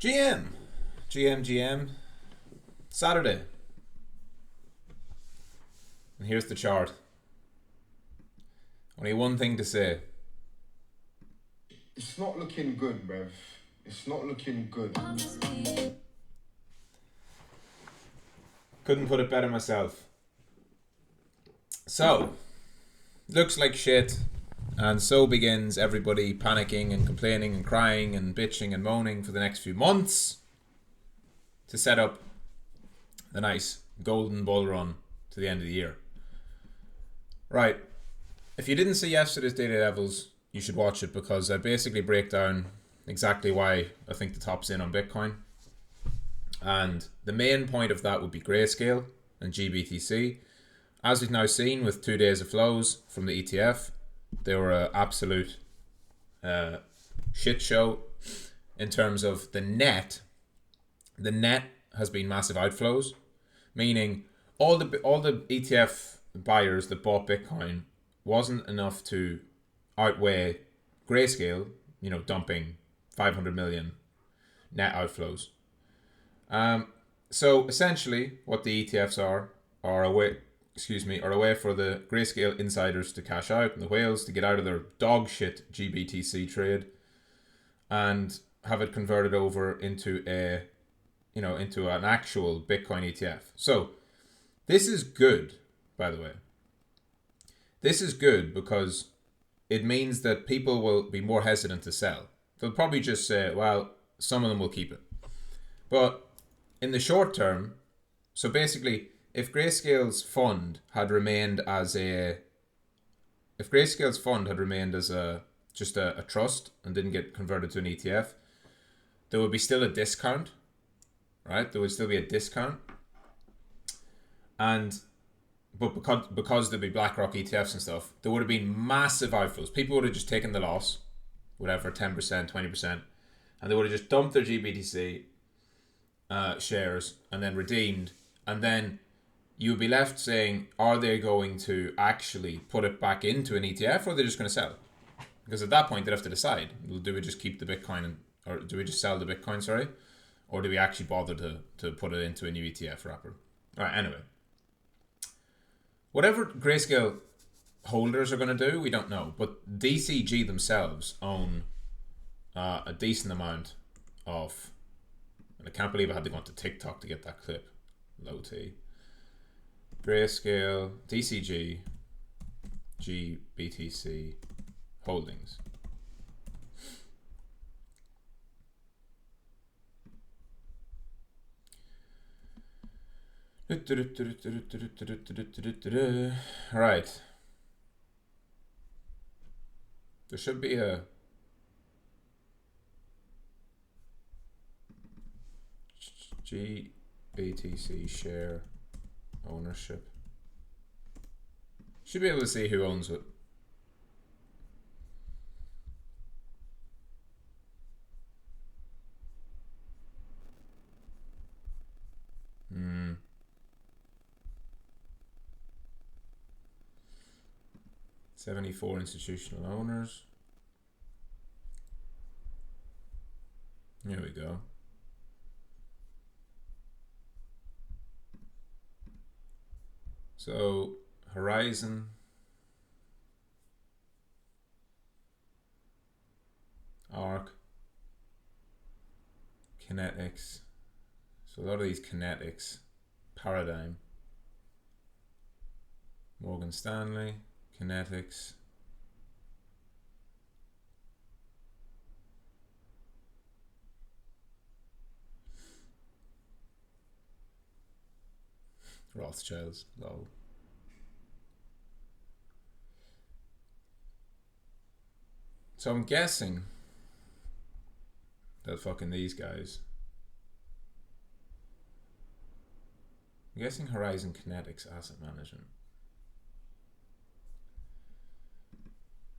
GM, Saturday. And here's the chart. Only one thing to say. It's not looking good, bruv. It's not looking good. Couldn't put it better myself. So, looks like shit. And so begins everybody panicking and complaining and crying and bitching and moaning for the next few months to set up the nice golden bull run to the end of the year. Right. If you didn't see yesterday's daily levels, you should watch it because I basically break down exactly why I think the top's in on Bitcoin. And the main point of that would be Grayscale and GBTC. As we've now seen with 2 days of flows from the ETF, they were an absolute shit show in terms of the net. The net has been massive outflows, meaning all the ETF buyers that bought Bitcoin wasn't enough to outweigh Grayscale, dumping 500 million net outflows. So essentially, what the ETFs are a way for the Grayscale insiders to cash out and the whales to get out of their dog shit GBTC trade and have it converted over into into an actual Bitcoin ETF. So this is good, by the way. This is good because it means that people will be more hesitant to sell. They'll probably just say, well, some of them will keep it. But in the short term, so basically, if Grayscale's fund had remained as a just a trust and didn't get converted to an ETF, there would be still a discount, right? There would still be a discount, but because there'd be BlackRock ETFs and stuff, there would have been massive outflows. People would have just taken the loss, whatever, 10%, 20%, and they would have just dumped their GBTC shares and then redeemed, and then you would be left saying, are they going to actually put it back into an ETF or are they just going to sell it? Because at that point, they'd have to decide, do we just keep the Bitcoin or do we just sell the Bitcoin, or do we actually bother to put it into a new ETF wrapper? All right, anyway. Whatever Grayscale holders are going to do, we don't know. But DCG themselves own a decent amount of, and I can't believe I had to go onto TikTok to get that clip. Low T. Grayscale, DCG, GBTC holdings. Right. There should be a GBTC share ownership. Should be able to see who owns it. Hmm. 74 institutional owners. Here we go. So Horizon, ARC, Kinetics. So a lot of these Kinetics, Paradigm, Morgan Stanley, Kinetics. Rothschilds, lol. So I'm guessing that fucking these guys. I'm guessing Horizon Kinetics Asset Management.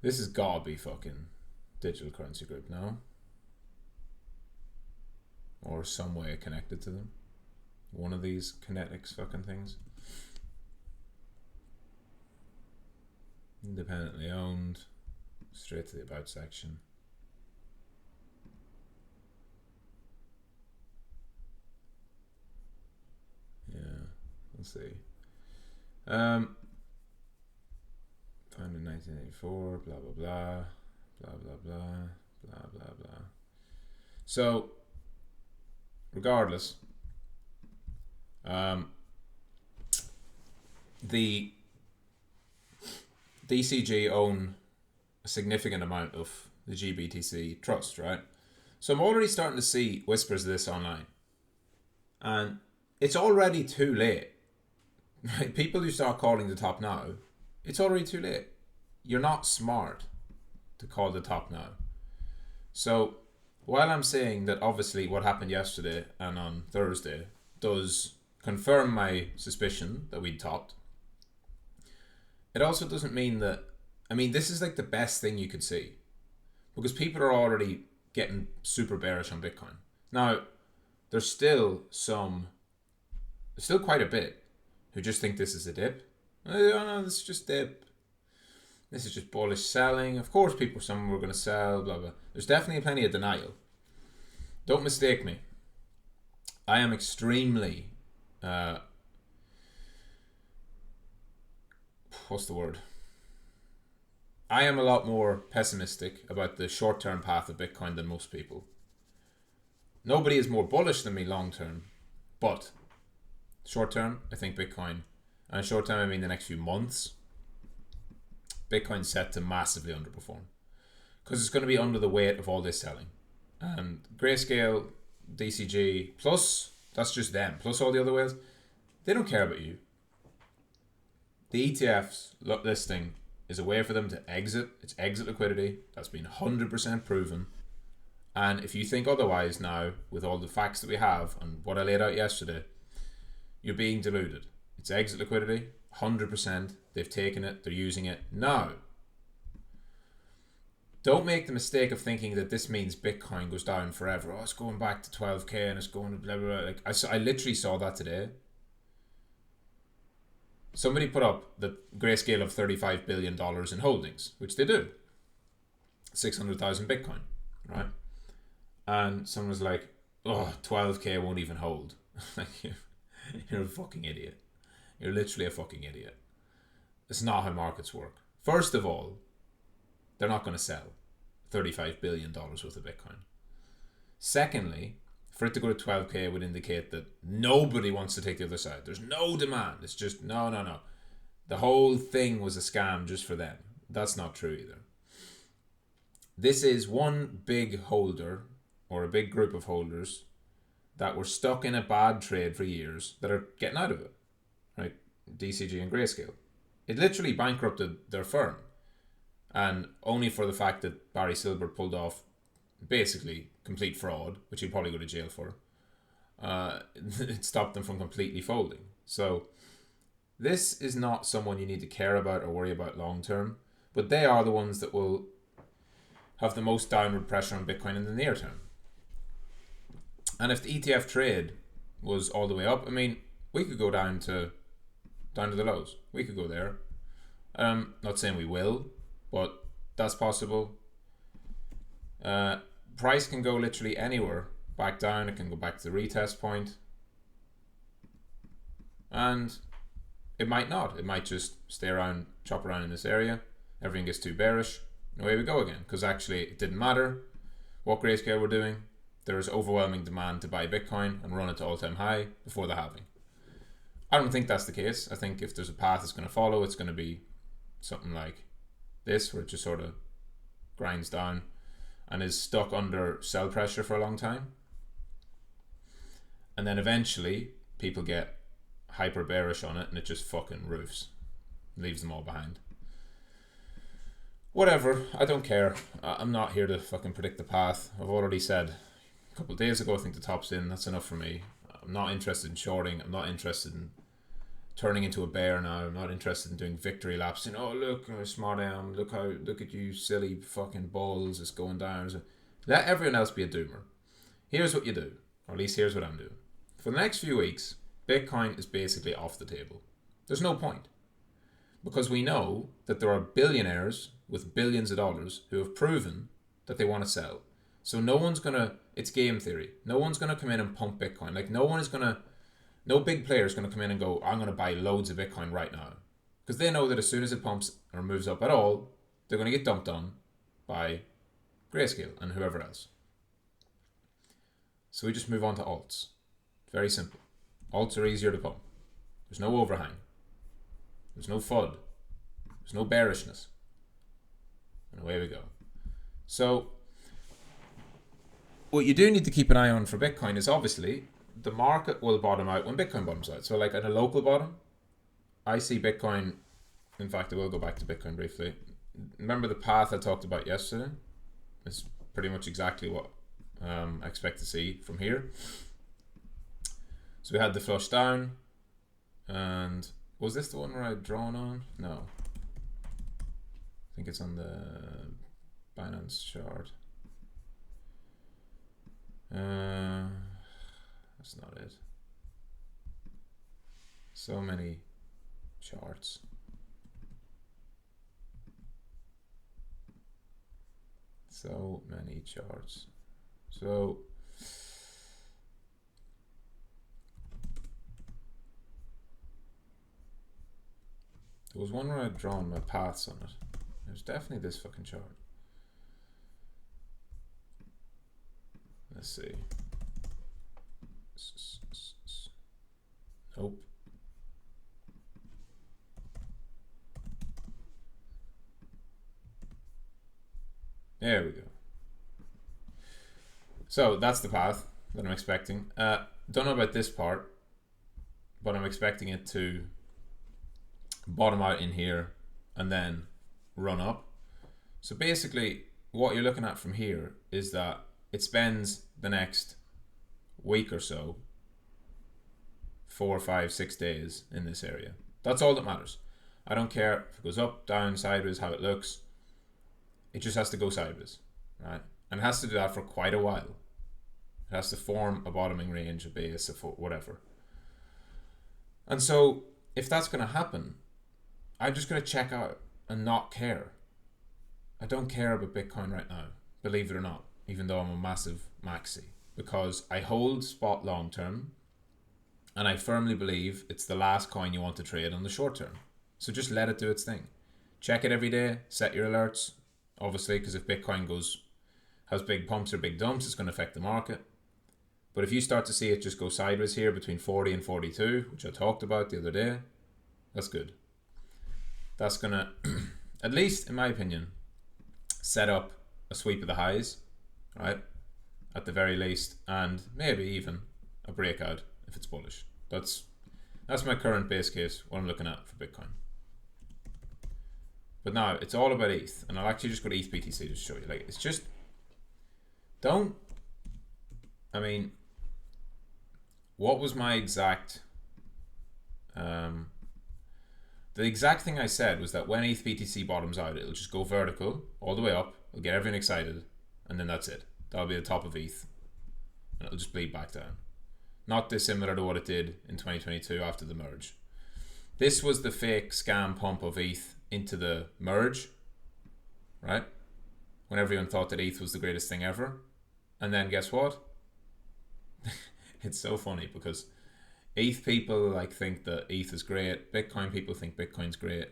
This has gotta be fucking Digital Currency Group, no? Or some way connected to them. One of these Kinetics fucking things. Independently owned. Straight to the about section. Let's see. Founded in 1984. Blah blah blah. Blah blah blah. Blah blah blah. So, regardless, the DCG own a significant amount of the GBTC trust, right? So I'm already starting to see whispers of this online. And it's already too late. People who start calling the top now, it's already too late. You're not smart to call the top now. So while I'm saying that obviously what happened yesterday and on Thursday does confirm my suspicion that we'd topped, it also doesn't mean that, I mean, this is like the best thing you could see. Because people are already getting super bearish on Bitcoin. Now, there's still quite a bit who just think this is a dip. Oh no, this is just dip. This is just bullish selling. Of course, some were going to sell, blah, blah. There's definitely plenty of denial. Don't mistake me. I am extremely, what's the word? I am a lot more pessimistic about the short-term path of Bitcoin than most people. Nobody is more bullish than me long-term, but short-term, I think Bitcoin, and short-term I mean the next few months, Bitcoin's set to massively underperform because it's going to be under the weight of all this selling. And Grayscale, DCG, plus, that's just them, plus all the other whales, they don't care about you. The ETF's listing is a way for them to exit. It's exit liquidity. That's been 100% proven. And if you think otherwise now, with all the facts that we have and what I laid out yesterday, you're being deluded. It's exit liquidity, 100%. They've taken it. They're using it. Now, don't make the mistake of thinking that this means Bitcoin goes down forever. Oh, it's going back to 12k and it's going to blah, blah, blah. Like, I literally saw that today. Somebody put up the Grayscale of $35 billion in holdings, which they do. 600,000 Bitcoin, right? And someone was like, oh, 12k won't even hold. Like, you're a fucking idiot. You're literally a fucking idiot. It's not how markets work. First of all, they're not going to sell $35 billion worth of Bitcoin. Secondly, for it to go to 12k would indicate that nobody wants to take the other side. There's no demand. It's just, no. The whole thing was a scam just for them. That's not true either. This is one big holder or a big group of holders that were stuck in a bad trade for years that are getting out of it. Right? DCG and Grayscale. It literally bankrupted their firm. And only for the fact that Barry Silver pulled off basically complete fraud, which he'd probably go to jail for, it stopped them from completely folding. So this is not someone you need to care about or worry about long term, but they are the ones that will have the most downward pressure on Bitcoin in the near term. And if the ETF trade was all the way up, I mean, we could go down to the lows. We could go there. Not saying we will, but that's possible. Price can go literally anywhere back down. It can go back to the retest point, and it might not. It might just stay around, chop around in this area. Everything gets too bearish, and away we go again. Because actually, it didn't matter what Grayscale were doing. There was overwhelming demand to buy Bitcoin and run it to all-time high before the halving. I don't think that's the case. I think if there's a path it's going to follow, it's going to be something like this, where it just sort of grinds down and is stuck under sell pressure for a long time. And then eventually people get hyper bearish on it and it just fucking roofs. Leaves them all behind. Whatever, I don't care. I'm not here to fucking predict the path. I've already said a couple of days ago I think the top's in. That's enough for me. I'm not interested in shorting. I'm not interested in turning into a bear now. I'm not interested in doing victory laps. And oh, look how smart I am. Look at you silly fucking balls. It's going down. Let everyone else be a doomer. Here's what you do. Or at least here's what I'm doing. For the next few weeks, Bitcoin is basically off the table. There's no point. Because we know that there are billionaires with billions of dollars who have proven that they want to sell. So no one's going to, it's game theory. No one's going to come in and pump Bitcoin. Like no one is going to No big player is going to come in and go, I'm going to buy loads of Bitcoin right now. Because they know that as soon as it pumps or moves up at all, they're going to get dumped on by Grayscale and whoever else. So we just move on to alts. It's very simple. Alts are easier to pump. There's no overhang. There's no FUD. There's no bearishness. And away we go. So what you do need to keep an eye on for Bitcoin is obviously the market will bottom out when Bitcoin bottoms out. So like at a local bottom, I see Bitcoin, in fact I will go back to Bitcoin briefly. Remember the path I talked about yesterday? It's pretty much exactly what I expect to see from here. So we had the flush down, and was this the one where I'd drawn on? No. I think it's on the Binance chart. That's not it. So many charts. So many charts. So there was one where I'd drawn my paths on it. There's definitely this fucking chart. Let's see. Nope. There we go. So that's the path that I'm expecting. Don't know about this part, but I'm expecting it to bottom out in here and then run up. So basically what you're looking at from here is that it spends the next week or so, 4, 5, 6 days in this area. That's all that matters. I don't care if it goes up, down, sideways, how it looks. It just has to go sideways, right? And it has to do that for quite a while. It has to form a bottoming range, a base, a whatever. And so if that's going to happen, I'm just going to check out and not care. I don't care about Bitcoin right now, believe it or not, even though I'm a massive maxi, because I hold spot long term and I firmly believe it's the last coin you want to trade on the short term. So just let it do its thing. Check it every day, set your alerts, obviously, because if Bitcoin has big pumps or big dumps, it's going to affect the market. But if you start to see it just go sideways here between 40 and 42, which I talked about the other day, that's good. That's going to, at least in my opinion, set up a sweep of the highs, right? At the very least, and maybe even a breakout if it's bullish. That's my current base case, what I'm looking at for Bitcoin. But now it's all about ETH, and I'll actually just go to ETH BTC to show you. Like, it's just, what was my exact, the exact thing I said was that when ETH BTC bottoms out, it'll just go vertical all the way up, it'll get everyone excited, and then that's it. That'll be the top of ETH, and it'll just bleed back down. Not dissimilar to what it did in 2022 after the merge. This was the fake scam pump of ETH into the merge, right? When everyone thought that ETH was the greatest thing ever. And then guess what? It's so funny because ETH people think that ETH is great. Bitcoin people think Bitcoin's great.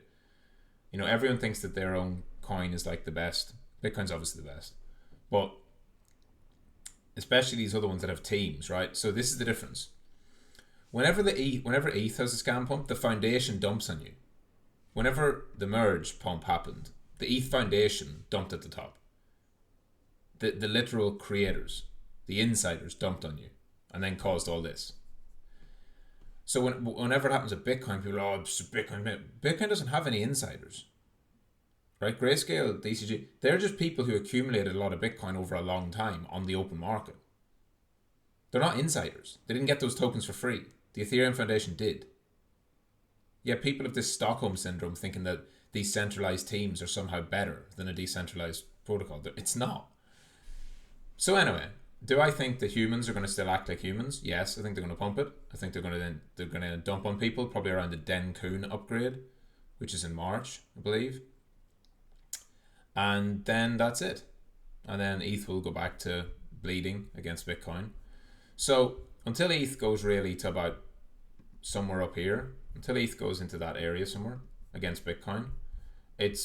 You know, everyone thinks that their own coin is like the best. Bitcoin's obviously the best. But especially these other ones that have teams, right? So this is the difference. Whenever ETH has a scam pump, the foundation dumps on you. Whenever the merge pump happened, the ETH Foundation dumped at the top. The literal creators, the insiders dumped on you and then caused all this. So whenever it happens at Bitcoin, people are, it's Bitcoin. Bitcoin doesn't have any insiders. Right? Grayscale, DCG, they're just people who accumulated a lot of Bitcoin over a long time on the open market. They're not insiders. They didn't get those tokens for free. The Ethereum Foundation did. Yet people have this Stockholm syndrome thinking that these centralized teams are somehow better than a decentralized protocol. It's not. So anyway, do I think that humans are going to still act like humans? Yes, I think they're going to pump it. I think they're going to dump on people probably around the Den Kun upgrade, which is in March, I believe. And then that's it. And then ETH will go back to bleeding against Bitcoin. So until ETH goes really to about somewhere up here, until ETH goes into that area somewhere against Bitcoin, it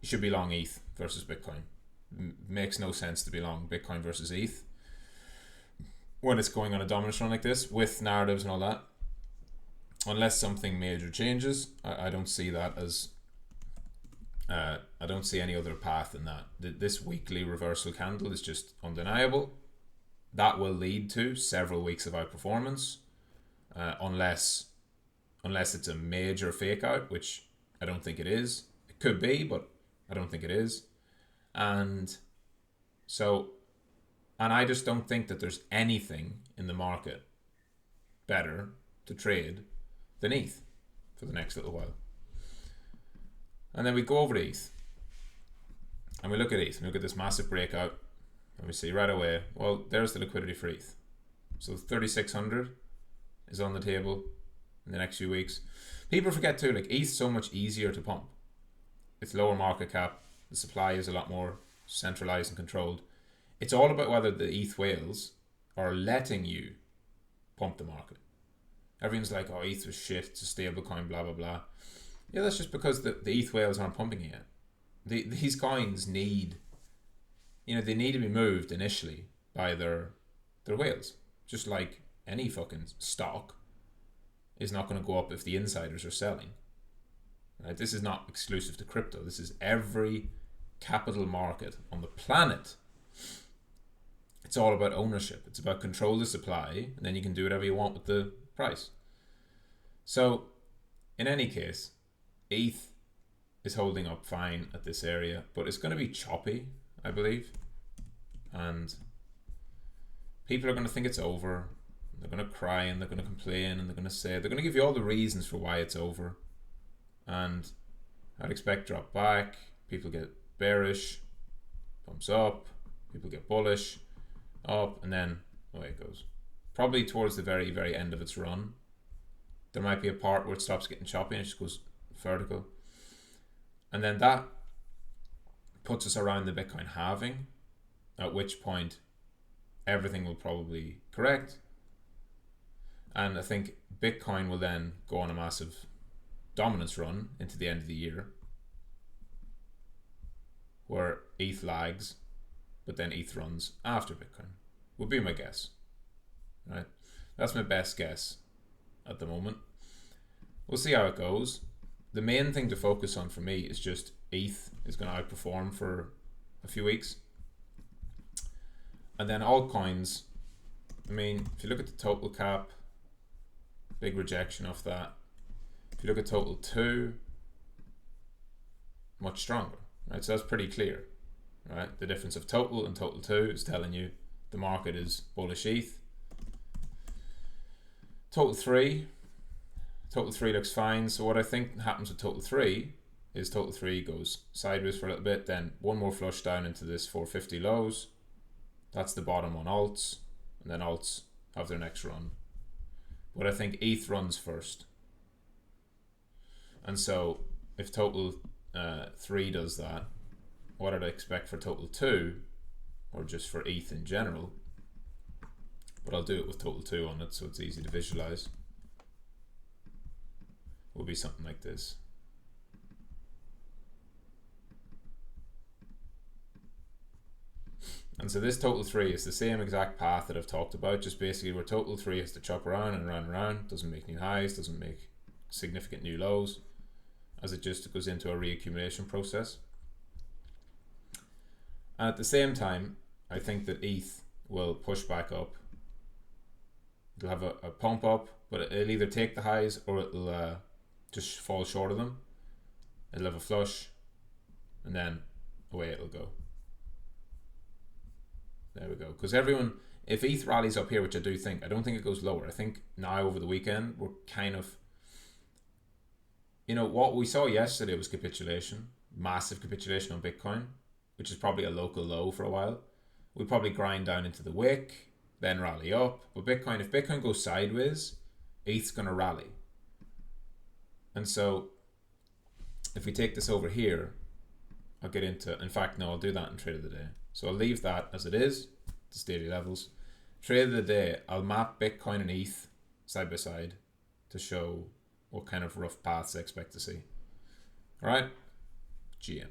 should be long ETH versus Bitcoin. Makes no sense to be long Bitcoin versus ETH when it's going on a dominance run like this with narratives and all that. Unless something major changes, I don't see that as I don't see any other path than that. This weekly reversal candle is just undeniable. That will lead to several weeks of outperformance, unless it's a major fake out, which I don't think it is. It could be, but I don't think it is. And I just don't think that there's anything in the market better to trade than ETH for the next little while. And then we go over to ETH and we look at ETH and we look at this massive breakout and we see right away, well, there's the liquidity for ETH. So 3,600 is on the table in the next few weeks. People forget too, like ETH's so much easier to pump. It's lower market cap. The supply is a lot more centralized and controlled. It's all about whether the ETH whales are letting you pump the market. Everyone's like, oh, ETH was shit, it's a stable coin, blah, blah, blah. Yeah, that's just because the ETH whales aren't pumping it yet. These coins need, they need to be moved initially by their whales. Just like any fucking stock is not going to go up if the insiders are selling. Right? This is not exclusive to crypto. This is every capital market on the planet. It's all about ownership. It's about control the supply, and then you can do whatever you want with the price. So, in any case, ETH is holding up fine at this area, but it's going to be choppy, I believe. And people are going to think it's over. They're going to cry and they're going to complain and they're going to give you all the reasons for why it's over. And I'd expect drop back, people get bearish, pumps up, people get bullish, up, and then away it goes. Probably towards the very, very end of its run, there might be a part where it stops getting choppy and it just goes vertical. And then that puts us around the Bitcoin halving, at which point everything will probably correct. And I think Bitcoin will then go on a massive dominance run into the end of the year, where ETH lags, but then ETH runs after Bitcoin, would be my guess. Right? That's my best guess at the moment. We'll see how it goes. The main thing to focus on for me is just ETH is going to outperform for a few weeks. And then altcoins, I mean, if you look at the total cap, big rejection of that. If you look at total 2, much stronger, right? So that's pretty clear, right? The difference of total and total 2 is telling you the market is bullish ETH. Total 3 looks fine. So what I think happens with total 3 is total 3 goes sideways for a little bit, then one more flush down into this 450 lows. That's the bottom on alts, and then alts have their next run. But I think ETH runs first. And so if total 3 does that, what I'd expect for total 2, or just for ETH in general, but I'll do it with total 2 on it so it's easy to visualize, will be something like this. And so this total 3 is the same exact path that I've talked about, just basically where total 3 has to chop around and around and around, doesn't make new highs, doesn't make significant new lows, as it just goes into a reaccumulation process. And at the same time, I think that ETH will push back up. It'll have a pump up, but it'll either take the highs or it'll just fall short of them. It'll have a flush, and then away it'll go. There we go. Because if ETH rallies up here, which I don't think it goes lower. I think now over the weekend, we're kind of, what we saw yesterday was capitulation, massive capitulation on Bitcoin, which is probably a local low for a while. We'll probably grind down into the wick, then rally up. But if Bitcoin goes sideways, ETH's going to rally. And so if we take this over here, I'll do that in trade of the day. So I'll leave that as it is, the daily levels. Trade of the day, I'll map Bitcoin and ETH side by side to show what kind of rough paths they expect to see. All right, GM.